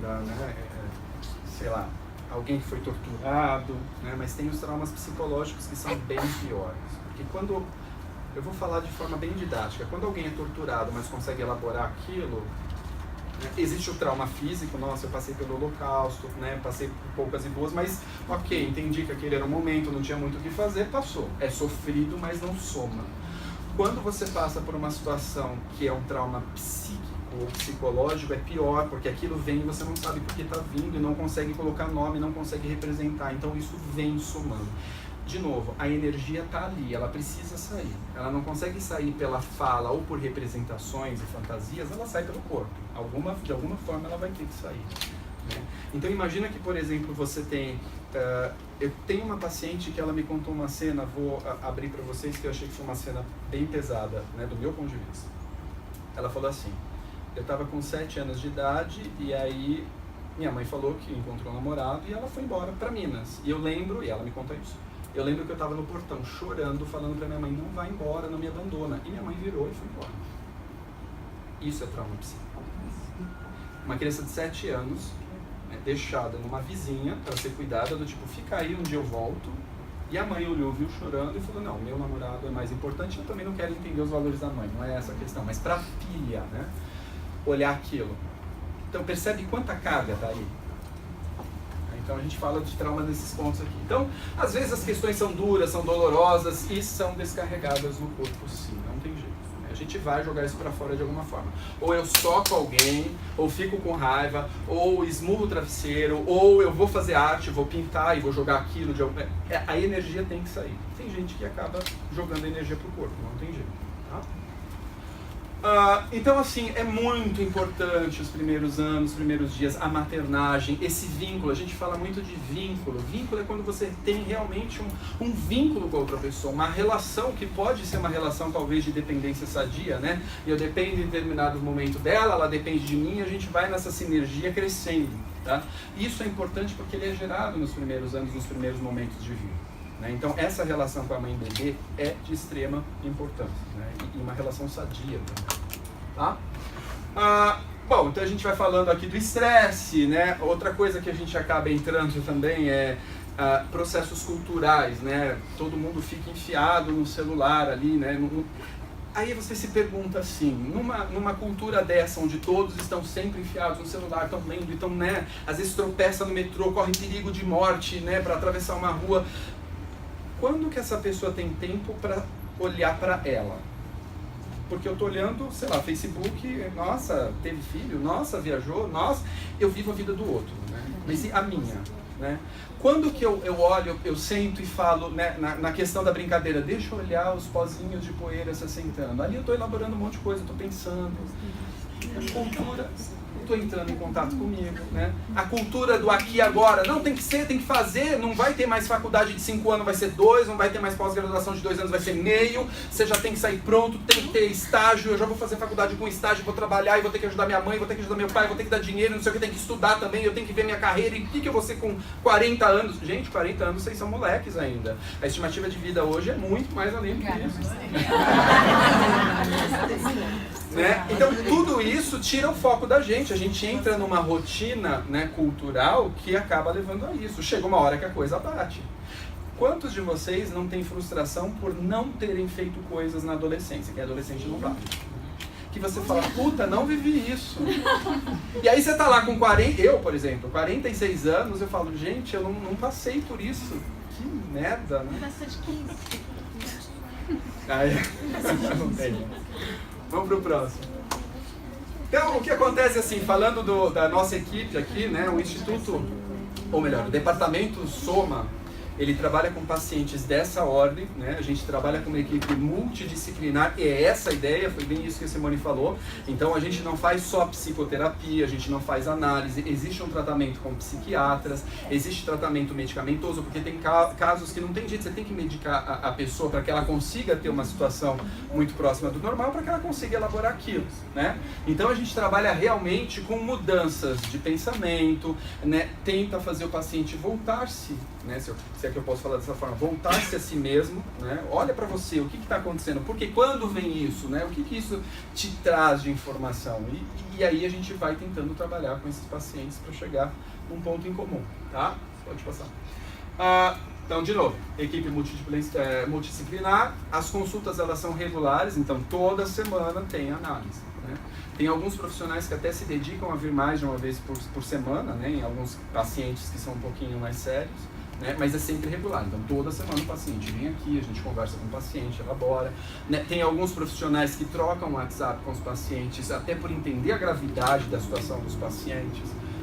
sei lá, alguém que foi torturado, né, mas tem os traumas psicológicos que são bem piores. Porque quando, eu vou falar de forma bem didática, quando alguém é torturado, mas consegue elaborar aquilo, né, existe o trauma físico, nossa, eu passei pelo holocausto, né, passei por poucas e boas, mas ok, entendi que aquele era o momento, não tinha muito o que fazer, passou. É sofrido, mas não soma. Quando você passa por uma situação que é um trauma psíquico ou psicológico, é pior, porque aquilo vem e você não sabe por que está vindo e não consegue colocar nome, não consegue representar, então isso vem somando. De novo, a energia está ali, ela precisa sair. Ela não consegue sair pela fala ou por representações e fantasias, ela sai pelo corpo. De alguma forma ela vai ter que sair, né? Então imagina que, por exemplo, você tem... eu tenho uma paciente que ela me contou uma cena, vou abrir para vocês, que eu achei que foi uma cena bem pesada, né, do meu ponto de vista. Ela falou assim, eu estava com 7 anos de idade e aí minha mãe falou que encontrou um namorado e ela foi embora para Minas. E eu lembro, e ela me contou isso, eu lembro que eu estava no portão chorando, falando para minha mãe, não vai embora, não me abandona. E minha mãe virou e foi embora. Isso é trauma psíquico. Uma criança de 7 anos, né, deixada numa vizinha para ser cuidada, do tipo, fica aí, um dia eu volto. E a mãe olhou, viu chorando e falou, não, meu namorado é mais importante, eu também não quero entender os valores da mãe, não é essa a questão. Mas para a filha, né, olhar aquilo. Então percebe quanta carga está aí. Então a gente fala de trauma nesses pontos aqui. Então, às vezes as questões são duras, são dolorosas e são descarregadas no corpo, sim, não tem jeito. A gente vai jogar isso pra fora de alguma forma. Ou eu soco alguém, ou fico com raiva, ou esmurro o travesseiro, ou eu vou fazer arte, vou pintar e vou jogar aquilo de alguma... A energia tem que sair. Tem gente que acaba jogando energia pro corpo, não tem jeito. Tá? Então, assim, é muito importante os primeiros anos, os primeiros dias, a maternagem, esse vínculo. A gente fala muito de vínculo. Vínculo é quando você tem realmente um vínculo com a outra pessoa, uma relação que pode ser uma relação talvez de dependência sadia, né? Eu dependo em determinado momento dela, ela depende de mim, a gente vai nessa sinergia crescendo, tá? Isso é importante porque ele é gerado nos primeiros anos, nos primeiros momentos de vida. Então, essa relação com a mãe e bebê é de extrema importância, né? E uma relação sadia também. Tá? Bom, então a gente vai falando aqui do estresse, né? Outra coisa que a gente acaba entrando também é processos culturais, né? Todo mundo fica enfiado no celular ali, né? Aí você se pergunta assim, numa cultura dessa, onde todos estão sempre enfiados no celular, estão lendo, então, né? Às vezes tropeça no metrô, corre perigo de morte, né? Para atravessar uma rua. Quando que essa pessoa tem tempo para olhar para ela? Porque eu tô olhando, sei lá, Facebook, nossa, teve filho, nossa, viajou, nossa, eu vivo a vida do outro, né? Mas e a minha, né? Quando que eu olho, eu sento e falo, né, na questão da brincadeira, deixa eu olhar os pozinhos de poeira se assentando. Ali eu tô elaborando um monte de coisa, eu tô pensando. A cultura, eu tô entrando em contato comigo, né? A cultura do aqui e agora, não, tem que ser, tem que fazer, não vai ter mais faculdade de 5 anos, vai ser 2, não vai ter mais pós-graduação de 2 anos, vai ser meio, você já tem que sair pronto, tem que ter estágio, eu já vou fazer faculdade com estágio, vou trabalhar e vou ter que ajudar minha mãe, vou ter que ajudar meu pai, vou ter que dar dinheiro, não sei o que, tem que estudar também, eu tenho que ver minha carreira, e o que eu vou ser com 40 anos? Gente, 40 anos vocês são moleques ainda. A estimativa de vida hoje é muito mais além do que isso. Né? Então tudo isso tira o foco da gente, a gente entra numa rotina, né, cultural que acaba levando a isso. Chega uma hora que a coisa bate. Quantos de vocês não têm frustração por não terem feito coisas na adolescência? Que adolescente não vai. Que você fala, puta, não vivi isso. E aí você tá lá com 40, eu por exemplo, 46 anos, eu falo, gente, eu não passei por isso. Que merda, né? Bastante 15. Aí, não tem. Vamos pro próximo. Então, o que acontece assim, falando da nossa equipe aqui, né, o Instituto, ou melhor, o Departamento Soma, ele trabalha com pacientes dessa ordem, né? A gente trabalha com uma equipe multidisciplinar, e é essa a ideia, foi bem isso que a Simone falou. Então a gente não faz só psicoterapia, a gente não faz análise, existe um tratamento com psiquiatras, existe tratamento medicamentoso, porque tem casos que não tem jeito, você tem que medicar a pessoa para que ela consiga ter uma situação muito próxima do normal, para que ela consiga elaborar aquilo, né? Então a gente trabalha realmente com mudanças de pensamento, né? Tenta fazer o paciente voltar-se, né? Se é que eu posso falar dessa forma, voltar-se a si mesmo, né? Olha para você, o que está acontecendo, porque quando vem isso, né? O que isso te traz de informação? E aí a gente vai tentando trabalhar com esses pacientes para chegar num ponto em comum, tá? Pode passar. Então, de novo, equipe multidisciplinar, as consultas elas são regulares, então toda semana tem análise, né? Tem alguns profissionais que até se dedicam a vir mais de uma vez por semana, né? Em alguns pacientes que são um pouquinho mais sérios. Né? Mas é sempre regular, então toda semana o paciente vem aqui, a gente conversa com o paciente, elabora, né? Tem alguns profissionais que trocam WhatsApp com os pacientes, até por entender a gravidade da situação dos pacientes,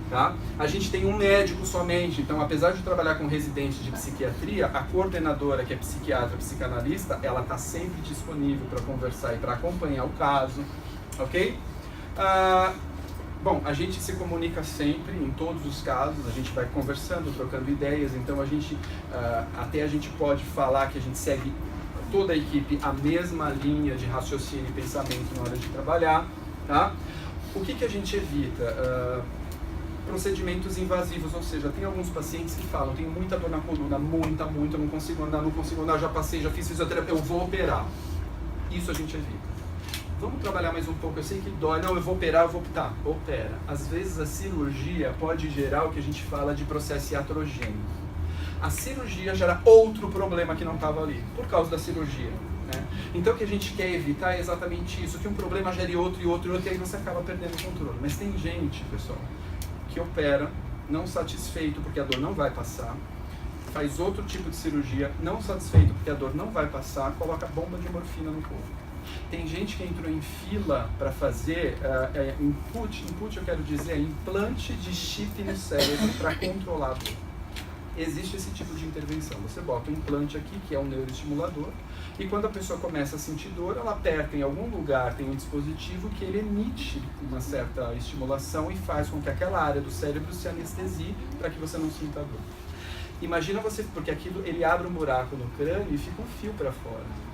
tá? A gente tem um médico somente, então apesar de trabalhar com residentes de psiquiatria, a coordenadora, que é psiquiatra, psicanalista, ela está sempre disponível para conversar e para acompanhar o caso, ok? Bom, a gente se comunica sempre, em todos os casos, a gente vai conversando, trocando ideias, então a gente, até a gente pode falar que a gente segue toda a equipe a mesma linha de raciocínio e pensamento na hora de trabalhar, tá? O que a gente evita? Procedimentos invasivos, ou seja, tem alguns pacientes que falam, tenho muita dor na coluna, muita, eu não consigo andar, já passei, já fiz fisioterapia, eu vou operar. Isso a gente evita. vamos trabalhar mais um pouco, eu sei que dói, não, eu vou operar, tá, opera. Às vezes a cirurgia pode gerar o que a gente fala de processo iatrogênico. A cirurgia gera outro problema que não estava ali, por causa da cirurgia. Né? Então o que a gente quer evitar é exatamente isso, que um problema gere outro e outro e outro, e aí você acaba perdendo o controle. Mas tem gente, pessoal, que opera, não satisfeito porque a dor não vai passar, faz outro tipo de cirurgia, não satisfeito porque a dor não vai passar, coloca bomba de morfina no corpo. Tem gente que entrou em fila para fazer input eu quero dizer, é implante de chip no cérebro para controlar a dor. Existe esse tipo de intervenção. Você bota um implante aqui, que é um neuroestimulador, e quando a pessoa começa a sentir dor, ela aperta em algum lugar, tem um dispositivo que ele emite uma certa estimulação e faz com que aquela área do cérebro se anestesie para que você não sinta dor. Imagina você, porque aquilo, ele abre um buraco no crânio e fica um fio para fora.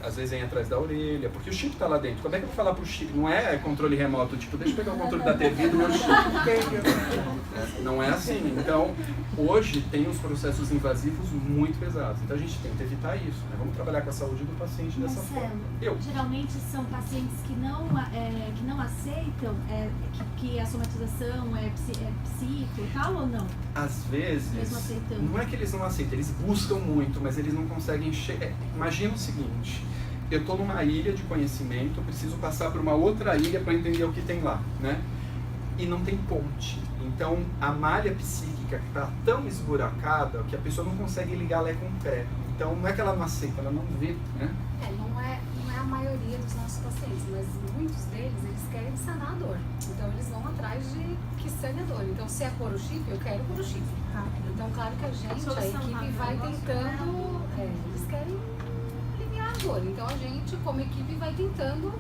Às vezes vem atrás da orelha, porque o chip está lá dentro. Como é que eu vou falar pro chip? Não é controle remoto, tipo, deixa eu pegar o controle da TV do meu chip. Não é assim. Então, hoje tem uns processos invasivos muito pesados. Então a gente tenta evitar isso, né? Vamos trabalhar com a saúde do paciente dessa forma. Geralmente são pacientes que não aceitam que a somatização é psico e tal, ou não? Às vezes, mesmo aceitando. Não é que eles não aceitam, eles buscam muito, mas eles não conseguem chegar. Imagina o seguinte, eu estou numa ilha de conhecimento, eu preciso passar por uma outra ilha para entender o que tem lá, né? E não tem ponte. Então, a malha psíquica está tão esburacada que a pessoa não consegue ligar Lé com Cré. Então, não é que ela não aceita, ela não vê, né? Não é a maioria dos nossos pacientes, mas muitos deles, eles querem sanar a dor. Então, eles vão atrás de que sane a dor. Então, se é pôr o chip, eu quero pôr o chip. Então, claro que a equipe vai tentando, eles querem aliviar a dor. Então, a gente, como equipe, vai tentando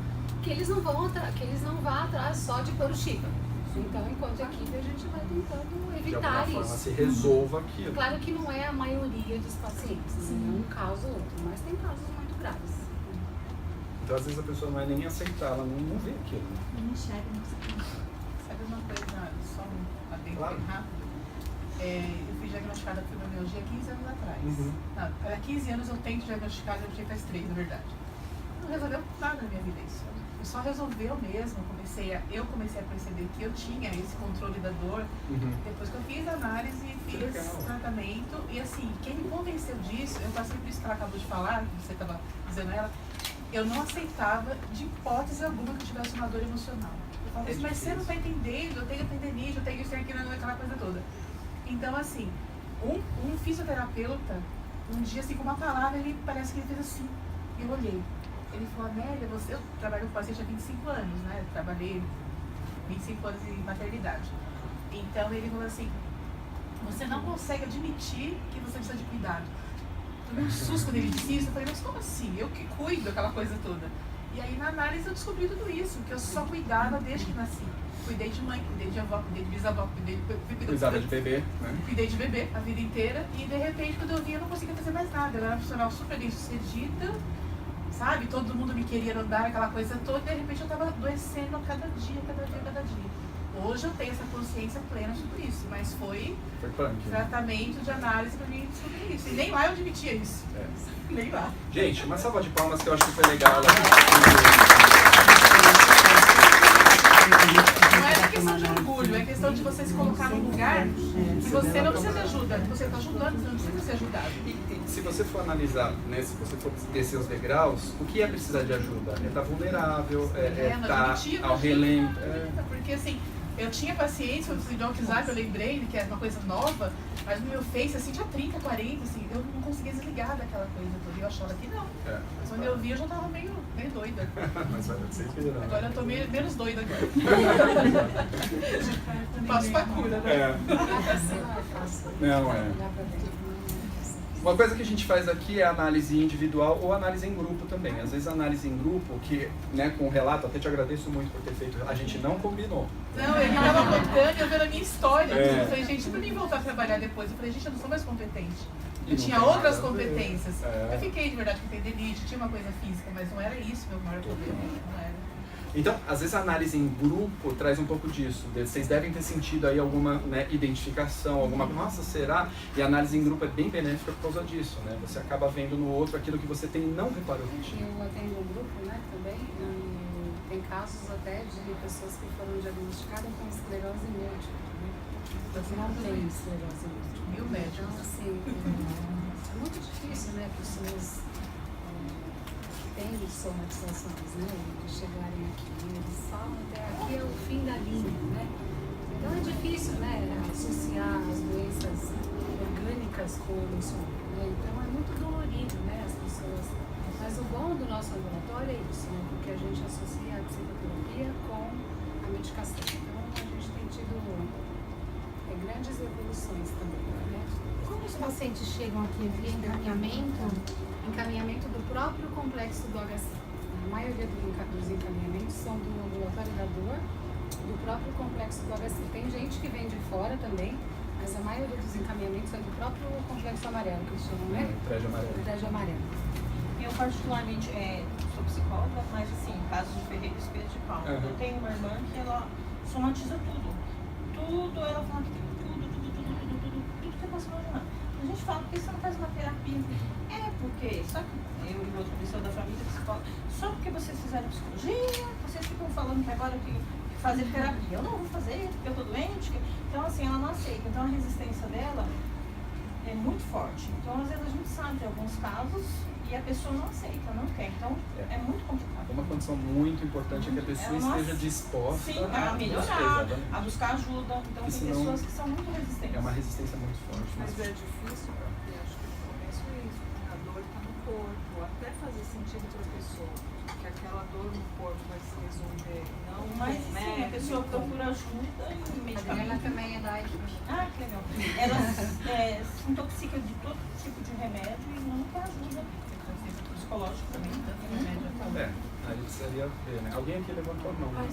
que eles não vão atrás só de pôr o chip. Então, enquanto equipe, a gente vai tentando evitar de alguma forma isso. se resolva aquilo. Claro que não é a maioria dos pacientes, um caso ou outro, mas tem casos muito graves. Então, às vezes, a pessoa não é nem aceitar, ela não vê aquilo. Não enxerga, não precisa. Sabe uma coisa, só um adendo Claro. bem rápido? Eu fui diagnosticada com fibromialgia 15 anos atrás. Uhum. Não, há 15 anos eu tento diagnosticar, eu faz 3, na verdade. Não resolveu nada na minha vida isso. Só resolveu mesmo, eu comecei a perceber que eu tinha esse controle da dor depois que eu fiz análise, fiz tratamento, e assim, quem me convenceu disso, eu passei por isso que ela acabou de falar, que você estava dizendo ela, eu não aceitava de hipótese alguma que eu tivesse uma dor emocional. Eu falava assim, mas você não está entendendo, eu tenho tendinite, eu tenho isso, aquilo, aquela coisa toda. Então assim, um fisioterapeuta, um dia assim, com uma palavra, ele parece que ele fez assim, eu olhei. Ele falou, Amélia, eu trabalho com paciente há 25 anos, né? Eu trabalhei 25 anos em maternidade. Então ele falou assim, você não consegue admitir que você precisa de cuidado. Eu tomei um susto quando ele disse isso, eu falei, mas como assim? Eu que cuido aquela coisa toda. E aí na análise eu descobri tudo isso, que eu só cuidava desde que nasci. Cuidei de mãe, cuidei de avó, cuidei de bisavó, Cuidava de bebê, né? Cuidei de bebê a vida inteira e de repente quando eu vi eu não conseguia fazer mais nada. Eu era uma profissional super bem sucedida, sabe? Todo mundo me queria andar, aquela coisa toda, e de repente eu tava adoecendo cada dia. Hoje eu tenho essa consciência plena sobre isso, mas foi punk, tratamento de análise pra mim descobrir isso. E nem lá eu admitia isso. Nem lá. Gente, uma salva de palmas que eu acho que foi legal. Não é questão de orgulho, é questão de você se colocar num lugar que você não precisa de ajuda. Você está ajudando, você não precisa ser ajudado. E se você for analisar, né, se você for descer os degraus, o que é precisar de ajuda? É estar vulnerável, estar ao relento. Porque assim, eu tinha pacientes, eu preciso de WhatsApp, eu lembrei que era uma coisa nova, mas no meu Face, assim, tinha 30, 40, assim, eu não conseguia desligar daquela coisa toda. Eu achava que não. Mas quando eu vi, eu já tava meio doida. Mas vai ser esperando. Agora eu tô menos doida agora. Passo pra cura, né? Não, Uma coisa que a gente faz aqui é análise individual ou análise em grupo também. Às vezes a análise em grupo, que né, com o relato, até te agradeço muito por ter feito, a gente não combinou. Não, ele estava contando e eu vendo a minha história. Eu falei, gente, pra mim voltar a trabalhar depois, eu falei, gente, eu não sou mais competente. Eu tinha outras competências. Eu fiquei de verdade com tendinite, tinha uma coisa física, mas não era isso meu maior problema. Não era. Então, às vezes a análise em grupo traz um pouco disso. Vocês devem ter sentido aí alguma, né, identificação, alguma, nossa, será? E a análise em grupo é bem benéfica por causa disso, né? Você acaba vendo no outro aquilo que você tem e não reparou que tinha. Eu atendo um grupo, né, também, e tem casos até de pessoas que foram diagnosticadas com esclerose múltipla, né? Então, não tem esclerose múltipla. Mil médicos. Então, assim, é muito difícil, né, pessoas que têm somatizações, né, de chegarem aqui. Eles falam até aqui é o fim da linha, né? Então é difícil, né, associar as doenças orgânicas com o emocional, né? Então é muito dolorido, né, as pessoas. Mas o bom do nosso laboratório é isso, né, porque a gente associa a psicoterapia com a medicação. Então a gente tem tido grandes evoluções também, né? Como os pacientes chegam aqui via encaminhamento do próprio complexo do HC? A maioria dos encaminhamentos são do ambulatório da dor, do próprio complexo do HC. Tem gente que vem de fora também, mas a maioria dos encaminhamentos é do próprio complexo amarelo, que eles chamam, né? Prédio amarelo. Prédio amarelo. Eu particularmente sou psicóloga, mas assim, casos de Ferreira e Espeto de Palma. Uhum. Eu tenho uma irmã que ela somatiza tudo. Tudo, ela fala que tem tudo que eu posso imaginar. A gente fala, por que você não faz uma terapia? É porque, só que eu e outra pessoa da família psicóloga, só porque vocês fizeram psicologia, vocês ficam falando que agora que fazer terapia. Eu não vou fazer, porque eu tô doente. Então assim, ela não aceita. Então a resistência dela é muito forte. Então às vezes a gente sabe de alguns casos e a pessoa não aceita, não quer. Então é muito complicado. Uma condição muito importante é que a pessoa esteja disposta a melhorar, a buscar ajuda. Então tem senão, pessoas que são muito resistentes. É uma resistência muito forte. Mas é difícil, porque acho que no começo é isso, né? A dor está no corpo, até fazer sentido para a pessoa, que aquela dor no corpo vai se resolver, não Mas com sim, a médico. pessoa procura ajuda e A Adriana medicamento. também é da equipe. Ah, que legal. Elas se intoxicam de todo tipo de remédio e não quer ajuda psicológica também. Aí precisaria ver, né? Alguém aqui levantou a mão. Né?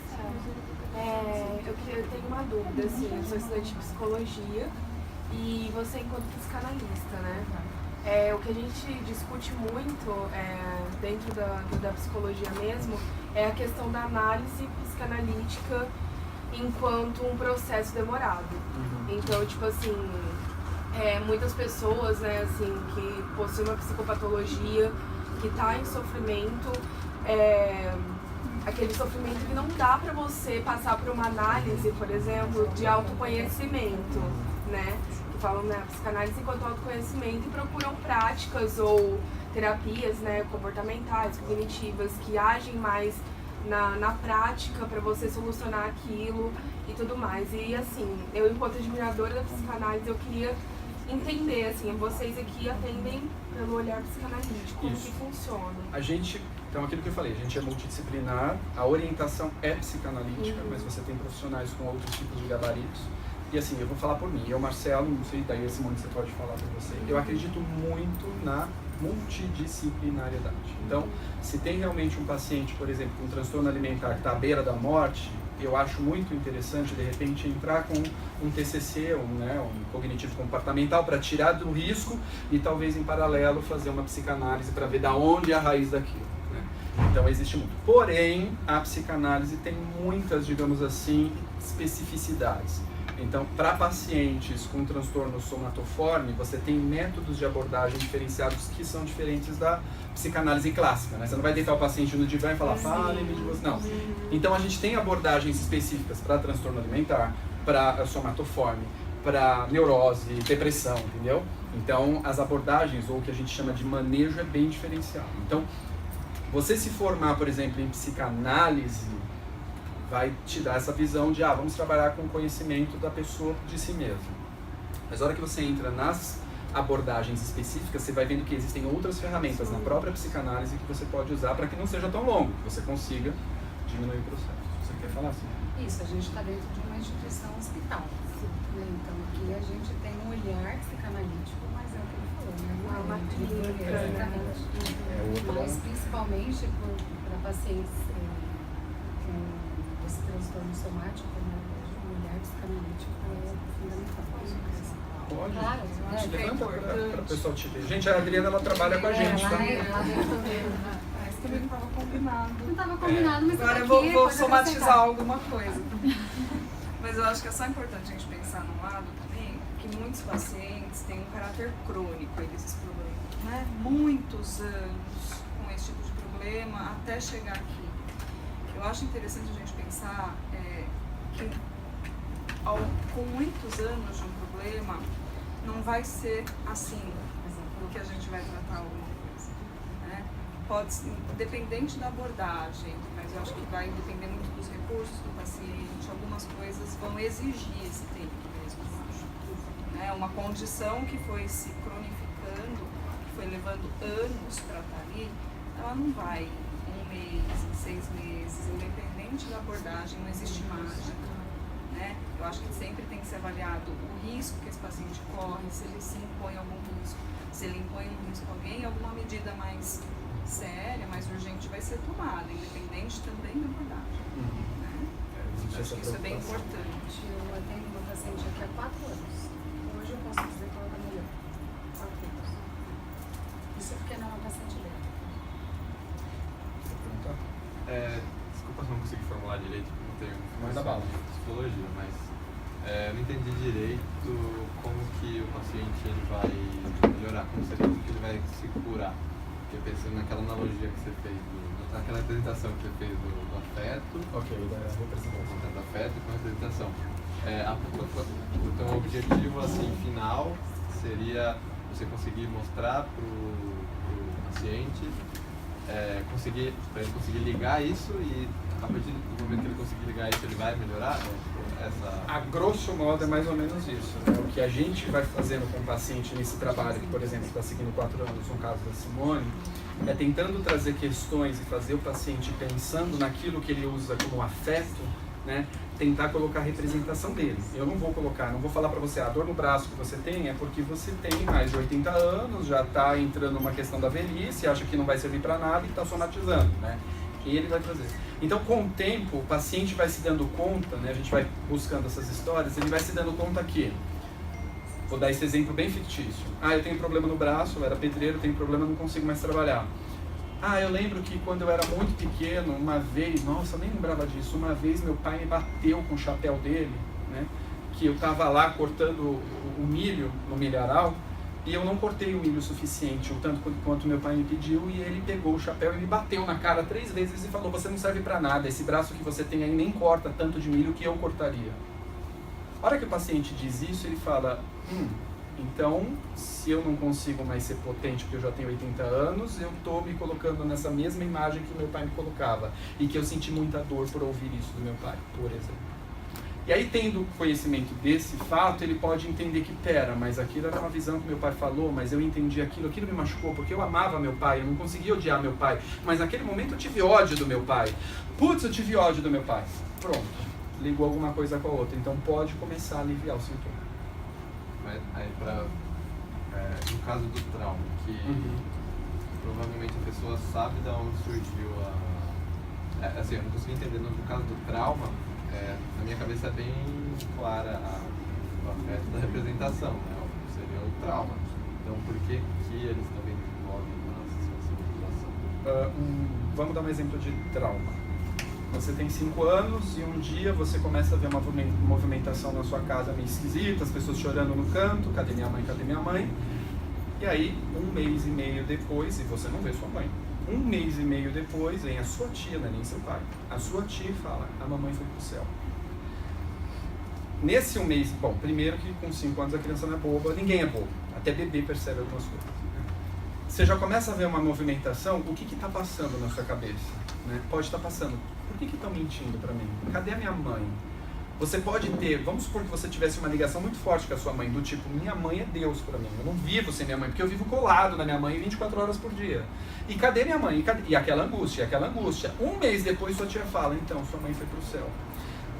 Eu tenho uma dúvida, assim, eu sou estudante de psicologia e você enquanto psicanalista, né? O que a gente discute muito dentro da psicologia mesmo é a questão da análise psicanalítica enquanto um processo demorado. Então, tipo assim, muitas pessoas, né, assim, que possuem uma psicopatologia, que está em sofrimento, aquele sofrimento que não dá para você passar por uma análise, por exemplo, de autoconhecimento, né? Que falam, né, psicanálise enquanto autoconhecimento e procuram práticas ou terapias, né, comportamentais, cognitivas, que agem mais na prática para você solucionar aquilo e tudo mais. E assim, eu enquanto admiradora da psicanálise, eu queria entender, assim, vocês aqui atendem pelo olhar psicanalítico, como que funciona? A gente, então aquilo que eu falei, a gente é multidisciplinar, a orientação é psicanalítica, mas você tem profissionais com outros tipos de gabaritos. E assim, eu vou falar por mim, eu, Marcelo, não sei, daí a Simone você pode falar por você. Eu acredito muito na multidisciplinariedade. Então, se tem realmente um paciente, por exemplo, com um transtorno alimentar que está à beira da morte, eu acho muito interessante, de repente, entrar com um TCC, um cognitivo comportamental, para tirar do risco e talvez, em paralelo, fazer uma psicanálise para ver da onde é a raiz daquilo. Né? Então, existe muito. Porém, a psicanálise tem muitas, digamos assim, especificidades. Então, para pacientes com transtorno somatoforme, você tem métodos de abordagem diferenciados que são diferentes da psicanálise clássica, né? Você não vai deitar o paciente no divã e falar, fale-me de você. Não. Então, a gente tem abordagens específicas para transtorno alimentar, para somatoforme, para neurose, depressão, entendeu? Então, as abordagens, ou o que a gente chama de manejo, é bem diferenciado. Então, você se formar, por exemplo, em psicanálise, vai te dar essa visão de, vamos trabalhar com o conhecimento da pessoa de si mesma. Mas na hora que você entra nas abordagens específicas, você vai vendo que existem outras ferramentas na própria psicanálise que você pode usar para que não seja tão longo, que você consiga diminuir o processo. Você quer falar assim? Isso, a gente está dentro de uma instituição hospital. Né? Então aqui a gente tem um olhar psicanalítico, mas é o que ele falou, né? Uma clínica, exatamente. Mas principalmente para pacientes com esse transtorno somático, né? O olhar psicanalítico é fundamental. Pode. Claro, Levanta para o pessoal te ver. Gente, a Adriana, ela trabalha com a gente, tá? Lá dentro mesmo. também não estava combinado. Não estava combinado, mas Agora eu tá aqui, vou pode somatizar acrescentar. alguma coisa. Mas eu acho que é só importante a gente pensar num lado também, que muitos pacientes têm um caráter crônico desses problemas, né? Muitos anos com esse tipo de problema até chegar aqui. Eu acho interessante a gente pensar que com muitos anos de um problema, não vai ser assim que a gente vai tratar alguma coisa, né? Pode ser, independente da abordagem, mas eu acho que vai depender muito dos recursos do paciente, algumas coisas vão exigir esse tempo mesmo, eu acho. Né? Uma condição que foi se cronificando, que foi levando anos para estar ali, ela não vai em 1 mês, em 6 meses, independente da abordagem, não existe mágica. Né? Eu acho que sempre tem que ser avaliado o risco que esse paciente corre, se ele se impõe algum risco, se ele impõe um risco a alguém, alguma medida mais séria, mais urgente vai ser tomada, independente também da abordagem. Né? Acho que isso é bem importante. Eu atendo uma paciente aqui há 4 anos. Hoje eu posso dizer que ela está melhor. 4 anos. Isso porque não é uma paciente dela. Desculpa se não consegui formular direito, porque não tenho Manda bala. de psicologia, mas eu não entendi direito como que o paciente ele vai melhorar, como seria que ele vai se curar. Porque pensando naquela analogia que você fez, naquela apresentação que você fez do afeto, Da representação. do afeto com a apresentação. Então o objetivo assim, final seria você conseguir mostrar para o paciente, para ele conseguir ligar isso e a partir do momento que ele conseguir ligar isso, ele vai melhorar? A grosso modo é mais ou menos isso. Né? O que a gente vai fazendo com o paciente nesse trabalho, que por exemplo está seguindo 4 anos, no caso da Simone, é tentando trazer questões e fazer o paciente pensando naquilo que ele usa como afeto, né? Tentar colocar a representação dele. Eu não vou falar para você, a dor no braço que você tem é porque você tem mais de 80 anos, já está entrando numa questão da velhice, acha que não vai servir para nada e está somatizando, né? E ele vai trazer. Então, com o tempo, o paciente vai se dando conta, né? A gente vai buscando essas histórias, ele vai se dando conta que, vou dar esse exemplo bem fictício. Eu tenho problema no braço, eu era pedreiro, tenho problema, não consigo mais trabalhar. Eu lembro que quando eu era muito pequeno, uma vez, nossa, eu nem lembrava disso, uma vez meu pai me bateu com o chapéu dele, né? Que eu estava lá cortando o milho no milharal, e eu não cortei o milho o suficiente, o tanto quanto meu pai me pediu, e ele pegou o chapéu e me bateu na cara 3 vezes e falou: você não serve para nada, esse braço que você tem aí nem corta tanto de milho que eu cortaria. A hora que o paciente diz isso, ele fala: então, se eu não consigo mais ser potente porque eu já tenho 80 anos, eu estou me colocando nessa mesma imagem que meu pai me colocava, e que eu senti muita dor por ouvir isso do meu pai, por exemplo. E aí, tendo conhecimento desse fato, ele pode entender que, mas aquilo era uma visão que meu pai falou, mas eu entendi aquilo me machucou, porque eu amava meu pai, eu não conseguia odiar meu pai, mas naquele momento eu tive ódio do meu pai. Eu tive ódio do meu pai. Pronto, ligou alguma coisa com a outra, então pode começar a aliviar o sintoma. Mas aí no caso do trauma, que provavelmente a pessoa sabe de onde surgiu assim, eu não consegui entender, no caso do trauma, na minha cabeça é bem clara o afeto da representação, né? Seria o trauma. Então, por que eles também desenvolvem uma sensibilização? Vamos dar um exemplo de trauma. Você tem 5 anos e um dia você começa a ver uma movimentação na sua casa meio esquisita, as pessoas chorando no canto, cadê minha mãe, cadê minha mãe? E aí, 1 mês e meio depois, e você não vê sua mãe, 1 mês e meio depois, vem a sua tia, não é nem seu pai. A sua tia fala: a mamãe foi pro céu. Nesse 1 mês, primeiro que com 5 anos a criança não é boba, ninguém é bobo, até bebê percebe algumas coisas. Você já começa a ver uma movimentação, o que está passando na sua cabeça? Né? Pode estar passando, por que estão mentindo para mim? Cadê a minha mãe? Você pode ter, vamos supor que você tivesse uma ligação muito forte com a sua mãe, do tipo: minha mãe é Deus para mim, eu não vivo sem minha mãe, porque eu vivo colado na minha mãe 24 horas por dia. E cadê minha mãe? E aquela angústia, aquela angústia. 1 mês depois sua tia fala: então, sua mãe foi pro céu.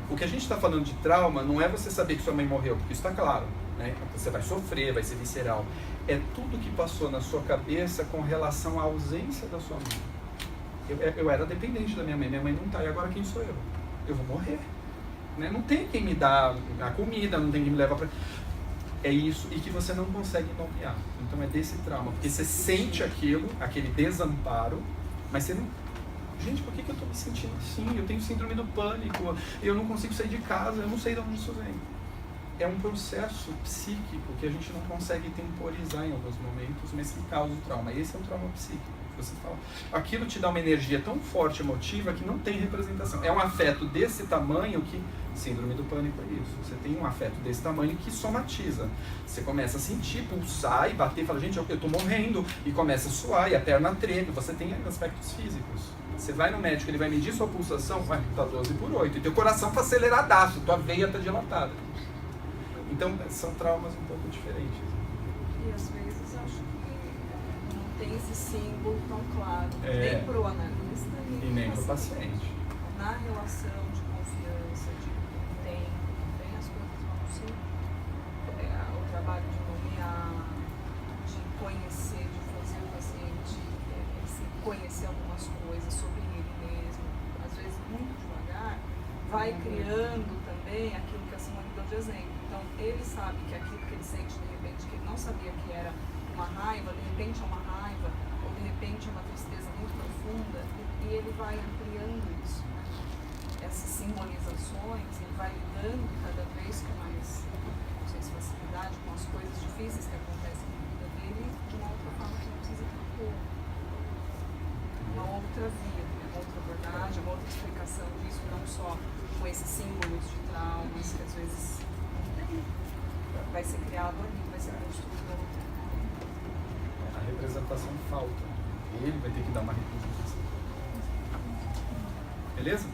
O que a gente está falando de trauma não é você saber que sua mãe morreu, porque isso está claro, né? Você vai sofrer, vai ser visceral. É tudo que passou na sua cabeça com relação à ausência da sua mãe. Eu era dependente da minha mãe não está, e agora quem sou eu? Eu vou morrer. Né? Não tem quem me dá a comida, não tem quem me leva para... É isso, e que você não consegue nomear. Então é desse trauma, porque você sente aquilo, aquele desamparo, Mas você não... Gente, por que eu tô me sentindo assim? Eu tenho síndrome do pânico, eu não consigo sair de casa, eu não sei de onde isso vem. É um processo psíquico que a gente não consegue temporizar em alguns momentos, mas que causa o trauma. Esse é um trauma psíquico. Você fala, aquilo te dá uma energia tão forte, emotiva, que não tem representação. É um afeto desse tamanho que... Síndrome do pânico é isso. Você tem um afeto desse tamanho que somatiza. Você começa a sentir, pulsar e bater, fala, gente, eu tô morrendo, e começa a suar, e a perna treme. Você tem aspectos físicos. Você vai no médico, ele vai medir sua pulsação, vai, tá 12/8, e teu coração tá aceleradaço, tua veia tá dilatada. Então, são traumas um pouco diferentes. E às vezes acho que não tem esse símbolo tão claro, nem pro analista e nem pro paciente. Na relação de confiança, de tempo, também as coisas vão se... o trabalho de nomear, de conhecer, de fazer o paciente se conhecer algumas coisas sobre ele mesmo, às vezes muito devagar, vai criando também aquilo que a Simone deu de exemplo. Então, ele sabe que aquilo que ele sente, de repente, que ele não sabia que era uma raiva, de repente é uma raiva, ou de repente é uma tristeza muito profunda, e ele vai ampliando isso, né? Essas simbolizações, ele vai lidando cada vez com mais, não sei se facilidade, com as coisas difíceis que acontecem na vida dele, de uma outra forma que não precisa transpor. Uma outra via, uma outra abordagem, uma outra explicação disso, não só com esses símbolos de traumas que às vezes vai ser criado ali, vai ser construído ali. A representação falta. Ele vai ter que dar uma representação. Beleza?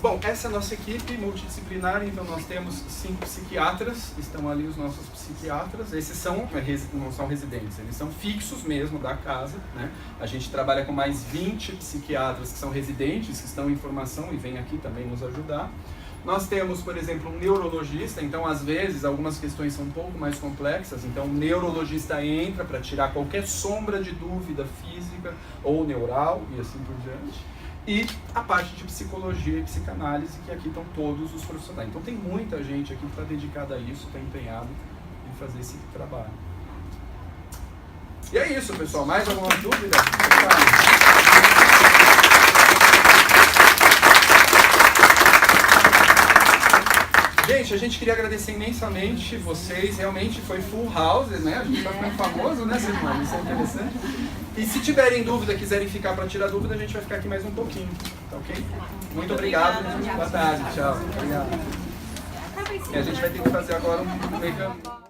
Bom, essa é a nossa equipe multidisciplinar, então nós temos 5 psiquiatras, estão ali os nossos psiquiatras. Esses não são residentes, eles são fixos mesmo da casa, né? A gente trabalha com mais 20 psiquiatras que são residentes, que estão em formação e vêm aqui também nos ajudar. Nós temos, por exemplo, um neurologista, então às vezes algumas questões são um pouco mais complexas, então o neurologista entra para tirar qualquer sombra de dúvida física ou neural e assim por diante. E a parte de psicologia e psicanálise, que aqui estão todos os profissionais. Então tem muita gente aqui que está dedicada a isso, está empenhado em fazer esse trabalho. E é isso, pessoal. Mais alguma dúvida? Gente, a gente queria agradecer imensamente vocês, realmente foi full house, né? A gente está ficando famoso, né, Simone? Isso é interessante. E se tiverem dúvida, quiserem ficar para tirar dúvida, a gente vai ficar aqui mais um pouquinho, tá ok? Muito obrigado. Boa tarde, tchau. Obrigado. E a gente vai ter que fazer agora um